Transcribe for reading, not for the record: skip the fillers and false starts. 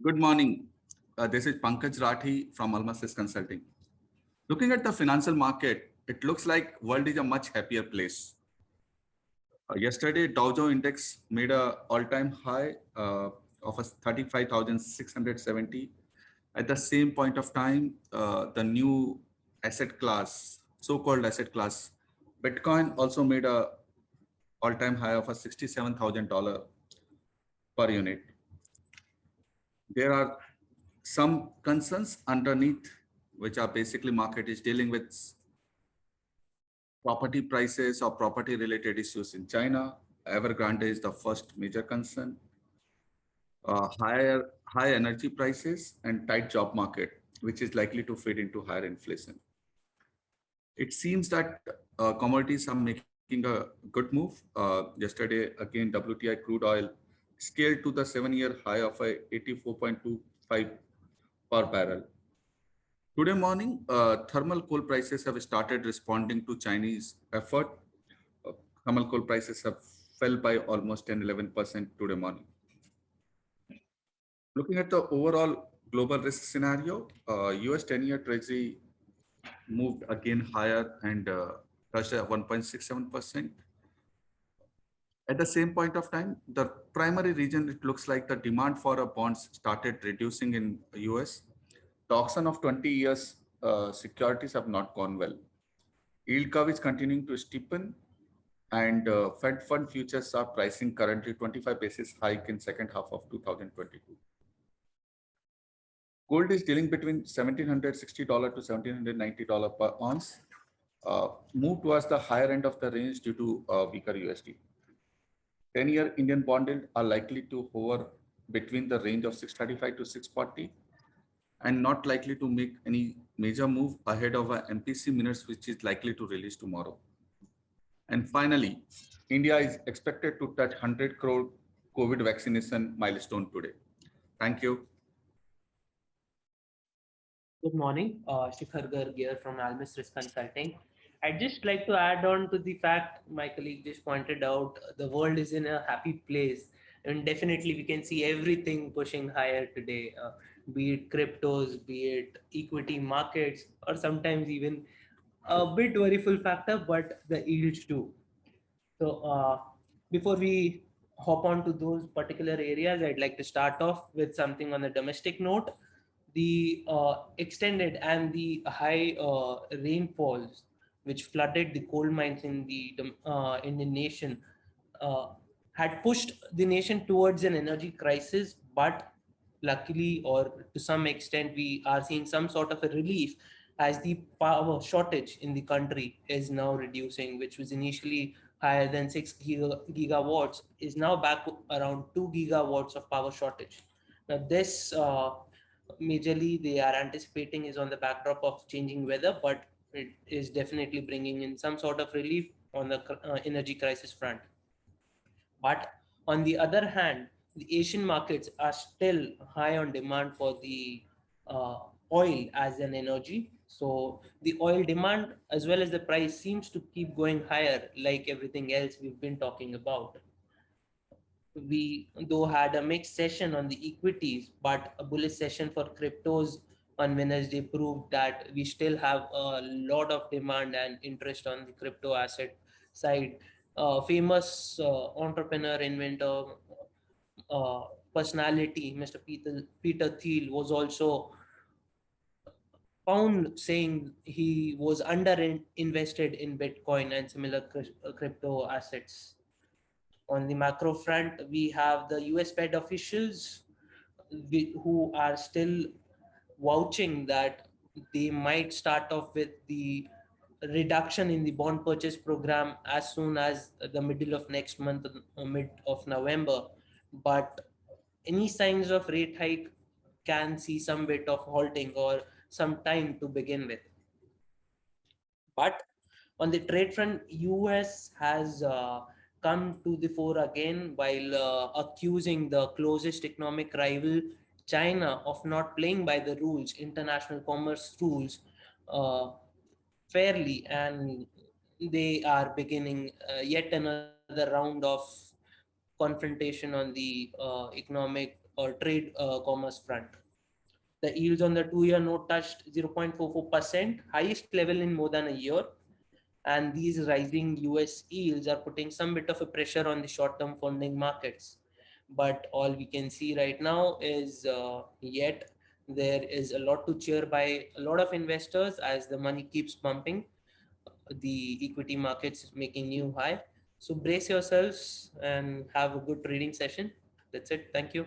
Good morning. This is Pankaj Rathi from Almasys Consulting. Looking at the financial market, it looks like world is a much happier place. Yesterday, Dow Jones Index made a all-time high of 35,670. At the same point of time, the new asset class, so-called asset class, Bitcoin also made a all-time high of a $67,000 per unit. There are some concerns underneath, which are basically market is dealing with property prices or property related issues in China. Evergrande is the first major concern. High energy prices and tight job market, which is likely to feed into higher inflation. It seems that commodities are making a good move. Yesterday, again, WTI crude oil scaled to the 7-year high of 84.25 per barrel. Today morning, thermal coal prices have started responding to Chinese effort. Uh, Thermal coal prices have fell by almost 10-11% today morning. Looking at the overall global risk scenario, US 10-year Treasury moved again higher and touched at 1.67%. At the same point of time, the primary region, it looks like the demand for bonds started reducing in US. The auction of 20 years securities have not gone well. Yield curve is continuing to steepen, and Fed fund futures are pricing currently 25 basis hike in second half of 2022. Gold is dealing between $1,760 to $1,790 per ounce. Move towards the higher end of the range due to weaker USD. 10-year Indian bond yield are likely to hover between the range of 635 to 640 and not likely to make any major move ahead of a MPC minutes, which is likely to release tomorrow. And finally, India is expected to touch 100 crore COVID vaccination milestone today. Thank you. Good morning, Shikhar Garg here from Almis Risk Consulting. I'd just like to add on to the fact my colleague just pointed out the world is in a happy place. And definitely, we can see everything pushing higher today, be it cryptos, be it equity markets, or sometimes even a bit worryful factor, but the yields too. So, before we hop on to those particular areas, I'd like to start off with something on the domestic note. The extended and the high rainfalls which flooded the coal mines in the nation uh, had pushed the nation towards an energy crisis, but luckily, or to some extent, we are seeing some sort of a relief as the power shortage in the country is now reducing, which was initially higher than 6 gigawatts, is now back around 2 gigawatts of power shortage. Now, this majorly they are anticipating is on the backdrop of changing weather, but it is definitely bringing in some sort of relief on the energy crisis front. But on the other hand, the Asian markets are still high on demand for the uh, oil as an energy. So the oil demand as well as the price seems to keep going higher, like everything else we've been talking about. We though had a mixed session on the equities, but a bullish session for cryptos on Wednesday proved that we still have a lot of demand and interest on the crypto asset side. Famous entrepreneur, inventor, uh, personality, Mr. Peter Thiel was also found saying he was under invested in Bitcoin and similar crypto assets. On the macro front, we have the US Fed officials who are still vouching that they might start off with the reduction in the bond purchase program as soon as the middle of next month, mid of November. But any signs of rate hike can see some bit of halting or some time to begin with. But on the trade front, US has come to the fore again while accusing the closest economic rival, China, of not playing by the rules, international commerce rules, uh, fairly, and they are beginning yet another round of confrontation on the economic trade commerce front. The yields on the 2-year note touched 0.44%, highest level in more than a year. And these rising US yields are putting some bit of a pressure on the short-term funding markets. But all we can see right now is yet there is a lot to cheer by a lot of investors as the money keeps pumping, the equity markets making new high. So brace yourselves and have a good trading session. That's it. Thank you.